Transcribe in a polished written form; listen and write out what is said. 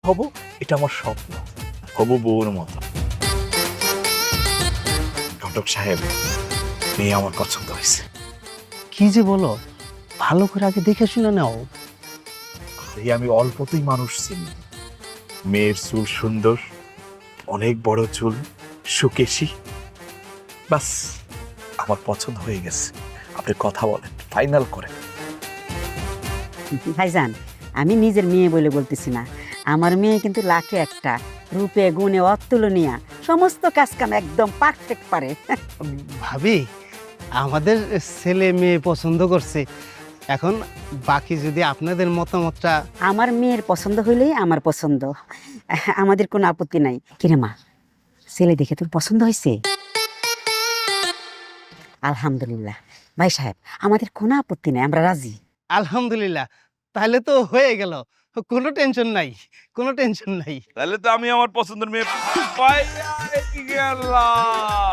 হব, এটা আমার স্বপ্ন। হবু বউর মতো। ঘটক সাহেব, মেয়ে আমার পছন্দ হয়েছে। কি যে বলো, ভালো করে আগে দেখে শুনে নাও। আরে আমি অল্পতেই মানুষ চিনি। মেয়ের চুল সুন্দর, অনেক বড় চুল, সুকেশী, বাস আমার পছন্দ হয়ে গেছে। আপনি কথা বলেন, ফাইনাল করেন। ভাইজান, আমি নিজের মেয়ে বলে বলতেছি না, আমার মেয়ে কিন্তু লাখে একটা, রূপে গুণে অতুলনীয়, সমস্ত কাজকাম একদম পারফেক্ট পারে। ভাবি, আমাদের ছেলে মেয়ে পছন্দ করছে, এখন বাকি যদি আপনাদের মতামতটা। আমার মেয়ের পছন্দ হইলেই আমার পছন্দ, আমাদের কোনো আপত্তি নাই। কিরে মা, ছেলে দেখে তোর পছন্দ হয়েছে? আলহামদুলিল্লাহ ভাই সাহেব, আমাদের কোনো আপত্তি নাই, আমরা রাজি। আলহামদুলিল্লাহ, তাহলে তো হয়ে গেল, কোনো টেনশন নাই, কোনো টেনশন নাই। তাহলে তো আমি আমার পছন্দের মেয়ে পাইয়া গেলাম।